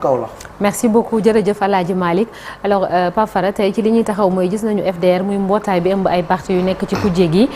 Kaolack. merci beaucoup jërëjëf Alaaji Malick alors Pape Fara tey ci li ñuy taxaw mooy gis nañu FDR muy mbootaay bi ëmb ay parti yu nekk ci kujje gi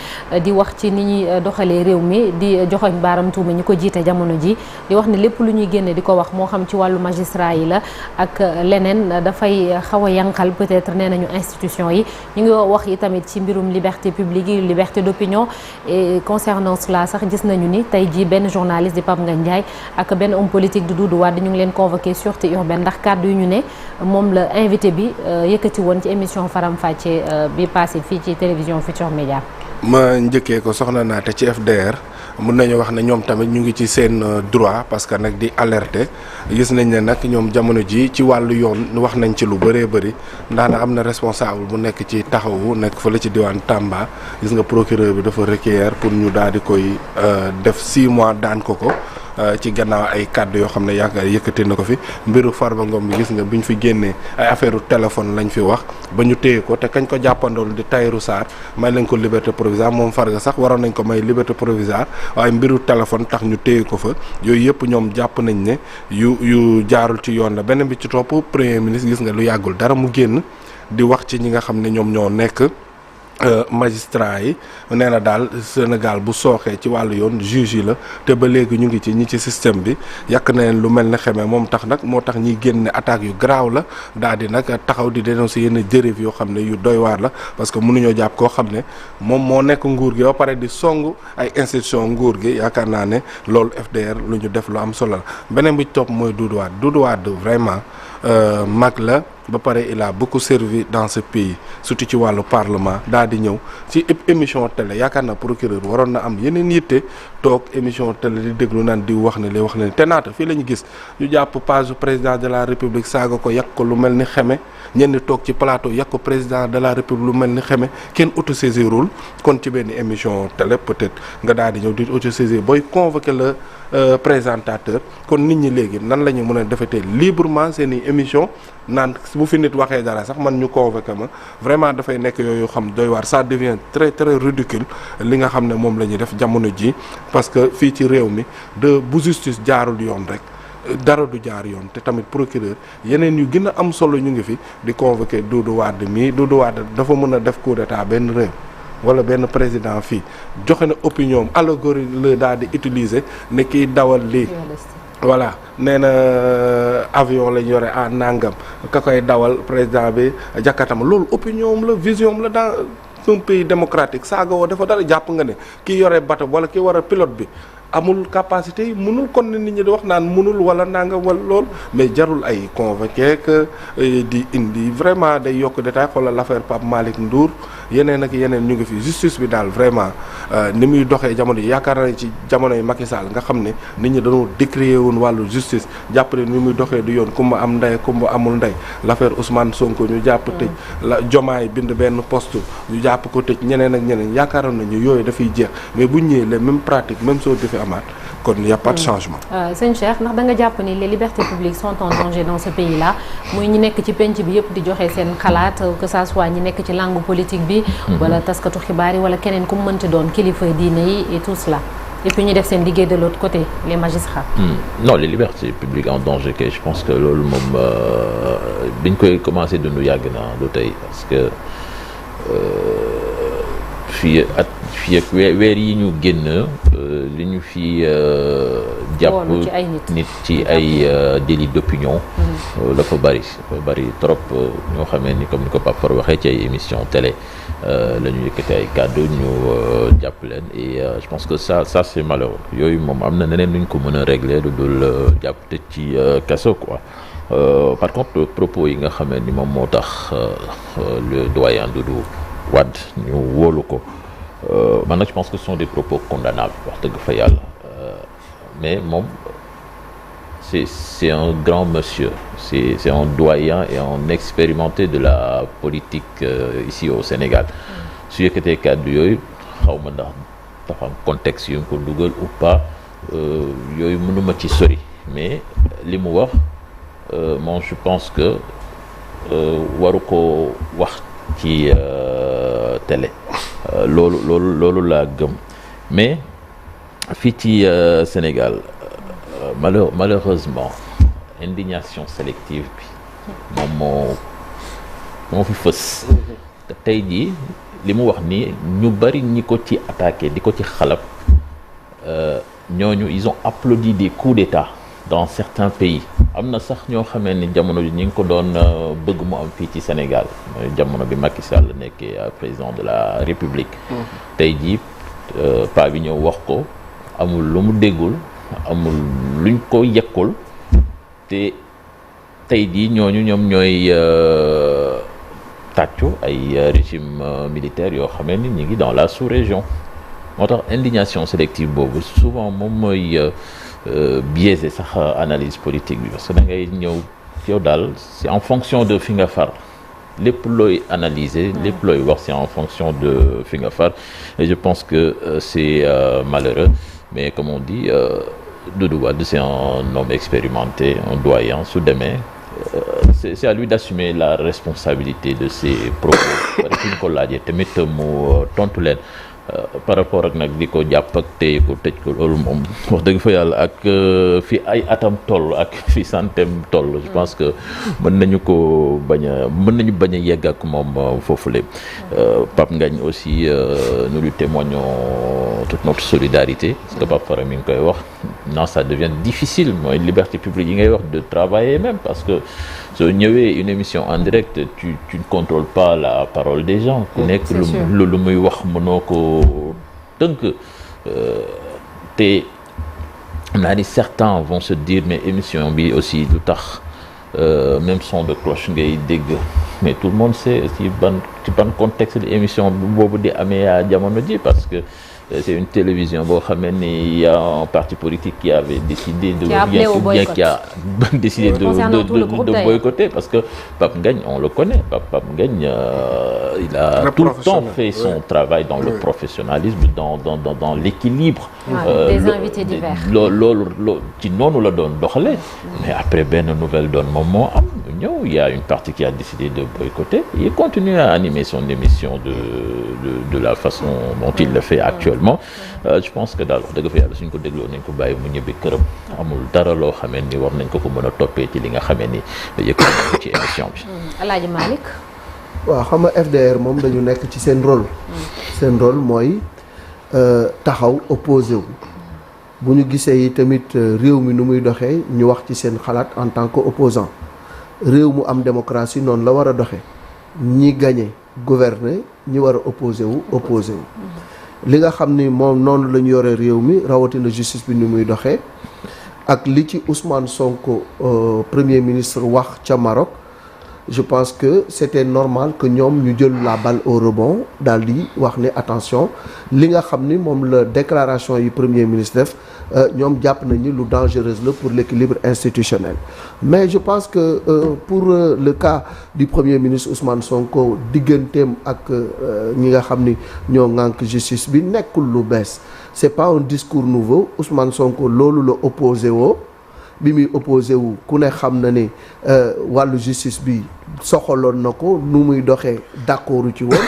di wax ci ni ñuy doxalee réew mi di joxoñ baaram tuuma ñi ko jiite jamono ji di wax ne lépp lu ñuy génne di ko wax moo xam ci wàllu magistrat yi la ak leneen dafay xaw a yanqal peut-être nee nañu institution yi ñu ngi wax yi tamit ci mbirum liberté publique yi liberté d'opinion et concernant cela sax gis nañu ni tey jii benn journaliste di Pape Ngagne Ndiaye ak benn homme politique di Doudou Wade ñu ngi leen convoqué sûreté urbaine ndax kàddu yu ñu ne moom la invité bi yëkkati woon ci émission Faram Facce bi passé fii ci télévision Futurs Médias. ma njëkkee ko soxna naate ci FDR mun nañu wax ne ñoom tamit ñu ngi ci seen droit parce que nag di alerter gis nañ ne nag ñoom jamono ji ci wàllu yoon wax nañ ci lu bëree bëri ndax na am na responsable bu nekk ci taxawu nekk fa la ci diwaan Tamba gis nga procureur bi dafa requérir pour ñu daal di koy def 6 mois daan ko ci gannaaw ay kàddu yoo xam ne yaakaar yëkkati na ko fi mbiru Farba Ngom bi gis nga bi ñu fi génnee ay affaire téléphone lañ fi wax ba ñu téye ko te kañ ko jàppandool di Tahirou Sarr may nañ ko liberté provisoire moom Farga sax waroon nañ ko may liberté provisoire waaye mbiru téléphone tax ñu téye ko fa yooyu yëpp ñoom jàpp nañ ne yu jaarul ci yoon la beneen bi ci topp premier ministre gis nga lu yàggul dara mu génn di wax ci ñi nga xam ne ñoom ñoo nekk magistrat yi nee na daal Sénégal bu sooxee ci wàllu yoon juge yi la te ba léegi ñu ngi ci ñi ci système bi yàq na leen lu mel ne xeme moom tax nag moo tax ñiy génne attaques yu garaaw la daal di nag taxaw di dénoncer yenn dérives yoo xam ne yu doy waar la parce que mënuñoo jàpp koo xam ne moom moo nekk nguur gi ba pare di song ay institution nguur gi yaakaar naa ne loolu FDR lu ñu def lu am solo la beneen bi ci topp mooy Doudou Wade vraiment mag la ba pare il a beaucoup servi dans ce pays surtout ci wàllu parlement daal di ñëw ci émission télé yaakaar naa procureur waroon na am yeneen yitte toog émission télé di déglu naan di wax ne li wax ne te naata fii la ñu gis ñu jàpp page président de la république saaga ko yàq ko lu mel ni xeme ñenn toog ci plateau yàq ko président de la république lu mel ni xeme kenn autosaisirul kon ci benn émission télé peut-être nga daal di ñëw di autosaisir booy convoquer le présentateur kon nit ñi léegi nan la ñu mën a defetee librement seen i émission naan bu fi nit waxee dara sax man ñu convoqué ma vraiment dafay nekk yooyu xam doy waar ça devient très très ridicule li nga xam ne moom la ñuy def jamono ji parce que fii ci réew mi bu justice jaarul yoon rek dara du jaar yoon te tamit procureur yeneen yu gën a am solo ñu ngi fi di convoqué Doudou Wade mii Doudou Wade dafa mën a def coup d'état benn réew wala benn président fii joxe na opinion allégorie la daal di utiliser ne kiy dawal lii voilà nee na avion lañ yore à nangam ka koy dawal président bi jàkkatam loolu opinion la vision la dans un pays démocratique saaga woo dafa dara jàpp nga ne ki yore bateau wala ki war a pilote bi amul capacité yi mënul kon nit ñi di wax naan mënul wala nangam wala lool mais jarul ay convoqué que di indi vraiment day yokk détail xoolal l'affaire Pape Malick Ndour yeneen ak yeneen ñu ngi fi justice bi daal vraiment ni muy doxee jamono yi yaakaar naa ci jamono yi Macky Sall nga xam ne nit ñi dañoo décrier woon wàllu justice jàpp ne ni muy doxee du yoon kumba am ndey kumba amul ndey l'affaire Ousmane Sonko ñu jàpp tëj la Diomaye bind benn poste ñu jàpp ko tëj ñeneen ak ñeneen yaakaaroon nañu yooyu dafay jeex mais bu ñëwee les mêmes pratiques même soo defee amaat kon y a pas de changement. sëñ Cheikh ndax da nga jàpp ni les libertés publiques sont en danger dans ce pays là muy ñi nekk ci penc bi yëpp di joxe seen xalaat que ça soit ñi nekk ci langue politique bi. wala taskatu xibaar yi wala keneen ku mu mënti doon kilifa diine yi et tout cela et puis ñu def seen liggéey de l'autre côté les magistrats. non les libertés publiques en danger kay je pense que loolu moom biñ koy commencé dund yàgg na du tey parce que fii ak weer yi ñu génn li ñu fi jàpp nit ci ay délit d'opinion dafa bari trop ñoo xamee ni comme ni ko Pape Far waxee ci ay émission télé la ñu yëkkati ay kàddu ñu jàpp leen et je pense que ça c'est malheureux yooyu moom am na neneen nuñ ko mën a régler lu dul jàpp tëj ci kaso quoi par contre propos yi nga xamee ni moom moo tax le doyen Doudou Wade ñu wóolu ko man nag je pense que ce sont des propos condamnables wax dëgg fa yàlla mais moom c'est un grand monsieur c'est un doyen et un expérimenté de la politique ici au Sénégal su yëkkatee kàddu yooyu xaw ma ndax dafa am contexte yu ko dugal ou pas yooyu mënuma ci sori mais li mu wax moi je pense que waru ko wax ci télé loolu laa gëm mais fii ci Sénégal malheureusement indignation sélective bi moo fi fës. te tey jii li mu wax ni ñu bari ñi ko ci attaqué di ko ci xalab ñooñu ils ont applaudi des coups d'État dans certains pays. am na sax ñoo xamee ni jamono ji ñi ngi ko doon bëgg mu am fii ci Sénégal mooy jamono bi Macky Sall nekkee président de la République. tey jii paa bi ñëw wax ko amul lu mu déggul amul luñ ko yekkul te tey jii ñoom ñooy tàccu ay régime militaire yoo xamee ni ñi ngi dans la sous-région moo tax indignation sélective boobu souvent moom mooy biaisé sax analyse politique bi parce que da ngay ñëw yow daal c'est en fonction de fi nga far lépp looy analyser lépp looy wax c'est en fonction de fi nga far et je pense que c'est malheureux mais comme on dit Doudou Wade c'est un homme expérimenté un doyen su demee c'est à lui d'assumer la responsabilité de ses propos parce que ñu ko laajee tamit mu tontu leen par rapport ak nag di ko jàpp ak téye ko tëj ko loolu moom wax dëgg fa yàlla ak fi ay atam toll ak fi santem toll je pense que mën nañu bañ a yegg ak moom foofule. Pape Ngagne aussi nous lui témoignons toute notre solidarité parce que Pape Fara mi ngi koy wax non ça devient difficile mooy liberté publique yi ngay wax de travailler même parce que soo ñëwee une émission en direct tu ne contrôles pas la parole des gens ku nekk lu muy wax mënoo ko tënk te xam naa ni certains vont se dire mais émission bi aussi lu tax même son de cloche ngay dégg mais tout le monde sait ci ban contexte de émission boobu di amee à jamono ji parce que c'est une télévision boo xamee ni il y a un parti politique qui avait décidé de qui a décidé de boycotter parce que Pape Ngagne on le connaît Pape Ngagne il a tout le temps fait son travail dans le professionnalisme dans l'équilibre des invités divers loolu ci noonu la doon doxalee mais après benn nouvelle doon moom moo am ñëw il y a une partie qui a décidé de boycotter il continue à animer son émission de la façon dont il le fait actuellement je pense que daal wax dëgg fa yàlla suñ ko dégloo nañ ko bàyyi mu ñibbi këram amul dara loo xamee ni war nañ ko mën a toppee ci li nga xamee ni yëkkati ko ci émission bi. Alaaji Malick. waaw xam nga FDR moom dañu nekk ci seen rôle. seen rôle mooy taxaw opposé wu. bu ñu gisee yi tamit réew mi nu muy doxee ñu wax ci seen xalaat en tant que opposant réew mu am démocratie noonu la war a doxee ñi gagné gouverner ñi war a opposé wu. li nga xam ni moom noonu la ñu yore réew mi rawatina justice bi ni muy doxee ak li ci Ousmane Sonko premier ministre wax ca Maroc je pense que c'était normal que ñoom ñu jël la balle au rebond daal di wax ne attention li nga xam ni moom la déclaration yi premier ministre def ñoom jàpp nañu lu dangereuse la pour l'équilibre institutionnel mais je pense que pour le cas du premier ministre Ousmane Sonko digganteem ak ñi nga xam ni ñoo ŋànk justice bi nekkul lu bees c'est pas un discours nouveau Ousmane Sonko loolu la opposé woo bi muy opposé wu ku ne xam na ne wàllu justice bi soxaloon na ko nu muy doxee d'accord ci woon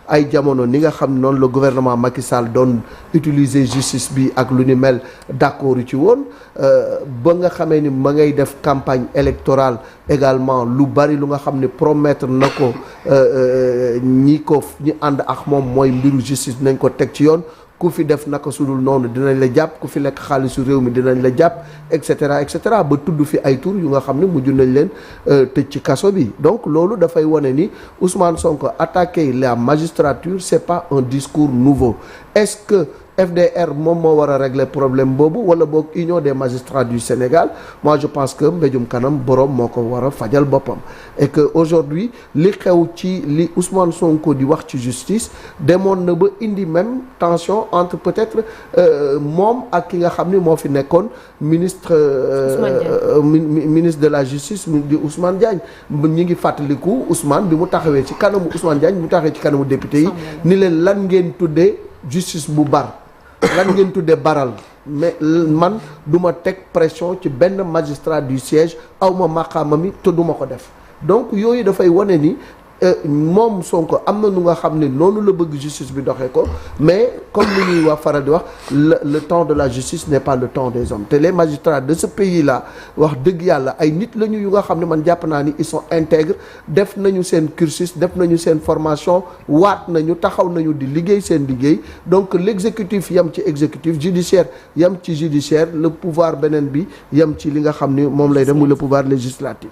ay jamono ni nga xam noonu le gouvernement Macky Sall doon utiliser justice bi ak lu ni mel d'accord ci woon ba nga xamee ni ma ngay def campagne électorale également lu bari lu nga xam ne promettre na ko ñi ànd ak moom mooy mbiru justice nañ ko teg ci yoon ku fi def naka sudul noonu dinañ la jàpp ku fi lekk xaalisu réew mi dinañ la jàpp et cetera ba tudd fi ay tur yu nga xam ne mujj nañ leen tëj ci kaso bi donc loolu dafay wane ni Ousmane Sonko attaquer la magistrature c'est pas un discours nouveau est-ce que FDR moom moo war a régler problème boobu wala boog Union des magistrats du Sénégal moi je pense que mbéjum kanam borom moo ko war a fajal boppam et que aujourd'hui li xew ci li Ousmane Sonko di wax ci justice demoon na ba indi même tension entre peut-être moom ak ki nga xam ni moo fi nekkoon ministre ministre de la justice di Ousmane Diagne ñi ngi fàttaliku Ousmane bi mu taxawee ci kanamu Ousmane Diagne bi mu taxawee ci kanamu député yi ni leen lan ngeen tuddee justice bu bar lan ngeen tuddee baral mais man du ma teg pression ci benn magistrat du siège aw ma maqaama mi te du ma ko def donc yooyu dafay wane ni moom Sonko am na nu nga xam ne noonu la bëgg justice bi doxee ko mais comme li ñuy wax faral di wax le temps de la justice n'est pas le temps des hommes te les magistrats de ce pays là wax dëgg yàlla ay nit la ñu yu nga xam ne man jàpp naa ni ils sont intègres def nañu seen cursus def nañu seen formation waat nañu taxaw nañu di liggéey seen liggéey donc l'exécutif yam ci exécutif judiciaire yam ci judiciaire le pouvoir beneen bi yam ci li nga xam ni moom lay dem muy le pouvoir législatif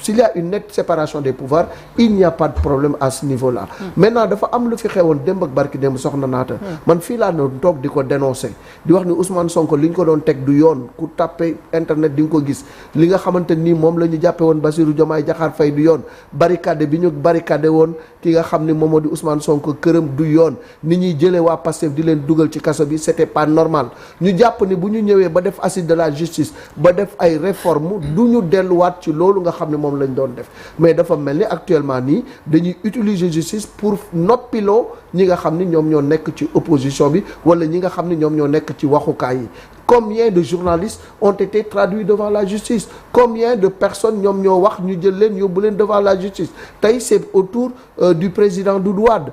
s'il y a une nette séparation des pouvoirs il n'y a pas de problème à ce niveau là maintenant dafa am lu fi xewoon démb ak barki démb soxna naata man fii laa doon toog di ko dénoncer di wax ni Ousmane Sonko li ñu ko doon teg du yoon ku tàppe internet di nga ko gis li nga xamante nii moom la ñu jàppe woon Bassirou Diomaye Diakhar Faye du yoon barricade bi ñu barricade woon ki nga xam ne moom moo di Ousmane Sonko këram du yoon ni ñuy jëlee waa Pastef di leen dugal ci kaso bi c'était pas normal ñu jàpp ni bu ñu ñëwee ba def assise de la justice ba def ay réformes du ñu delluwaat ci loolu nga xam ne moom lañ doon def mais dafa mel ni actuellement nii dañuy utiliser justice pour noppiloo ñi nga xam ni ñoom ñoo nekk ci opposition bi wala ñi nga xam ni ñoom ñoo nekk ci waxukaay yi combien de journalistes ont été traduits devant la justice combien de personnes ñoom ñoo wax ñu jël leen yóbbu leen devant la justice tey c'est autour du président Doudou Wade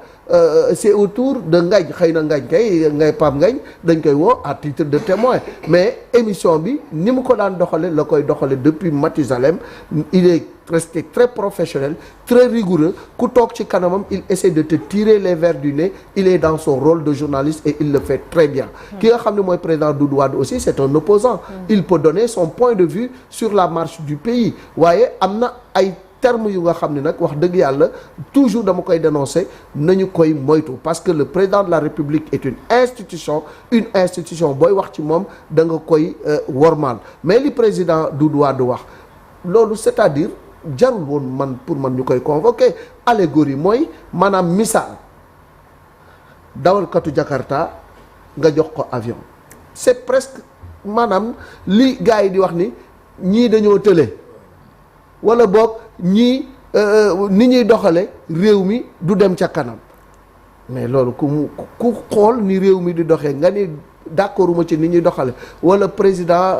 c'est autour de Ngagne xëy na Ngagne kay ngay Pape Ngagne dañ koy woo à titre de témoin mais émission bi ni mu ko daan doxale la koy doxale depuis Mathusalem il est resté très professionnel très rigoureux ku toog ci kanamam il essaie de te tirer les vers du nez il est dans son rôle de journaliste et il le fait très bien ki nga xam ne mooy président Doudou Wade aussi c'est un opposant il peut donner son point de vue sur la marche du pays waaye am na ay termes yu nga xam ne nag wax dëgg yàlla toujours dama koy dénoncer nañu koy moytu parce que le président de la République est une institution booy wax ci moom da nga koy wormaal mais li président Doudou Wade wax loolu c'est-à-dire jarul woon man pour man ñu koy convoquer allégorie mooy maanaam misaal dawalkatu Jakarta nga jox ko avion c'est presque maanaam li gars yi di wax ni ñii dañoo tële wala boog ñii ni ñuy doxale réew mi du dem ca kanam mais loolu ku xool ni réew mi di doxee nga ni d'accorduma ci ni ñuy doxale wala président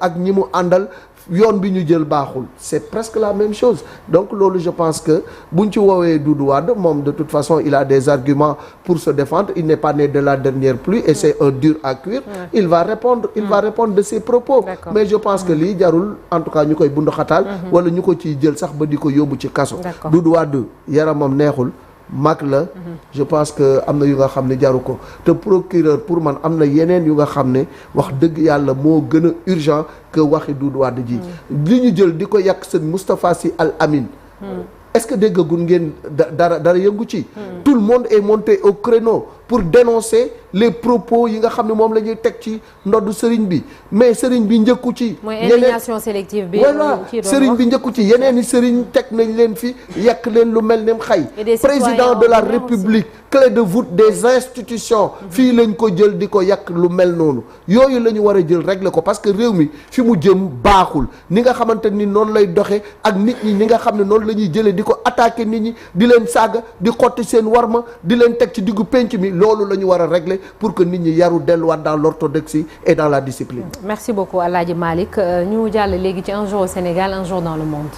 ak ñi mu àndal yoon bi ñu jël baaxul c'est presque la même chose donc loolu je pense que buñ ci woowee Doudou Wade moom de toute façon il a des arguments pour se défendre il n'est pas né de la dernière pluie et c'est un dur à cuire il va répondre de ses propos mais je pense que lii jarul en tout cas ñu koy bunduxataal wala ñu ko ciy jël sax ba di ko yóbbu ci kaso Doudou Wade yaramam neexul mag la je pense que am na yu nga xam ne jaru ko te procureur pour man am na yeneen yu nga xam ne wax dëgg yàlla moo gën a urgent que waxi Doudou Wade ji li ñu jël di ko yàq seen Moustapha Sy Al Amin est-ce que déggagul ngeen dara yëngu ci tout le monde est monté au créneau pour dénoncer les propos yi nga xam ne moom la ñuy teg ci ndoddu sëriñ bi mais sëriñ bi njëkku ci mooy indignation sélective bi voilà sëriñ bi njëkku ci yeneen i sëriñ teg nañ leen fi yàq leen lu mel ne xay président de la République clé de voûte des institutions fii lañ ko jël di ko yàq lu mel noonu yooyu la ñu war a jël régler ko parce que réew mi fi mu jëm baaxul ni nga xamante ni noonu lay doxee ak nit ñi ni nga xam ne noonu la ñuy jëlee di ko attaquer nit ñi di leen saaga di xotti seen warma di leen teg ci diggu penc mi loolu la ñu war a régler pour que nit ñi yaru delluwaat dans l'orthodoxie et dans la discipline. Merci beaucoup Alhaji Malick ñu jàll léegi ci un jour au Sénégal un jour dans le monde.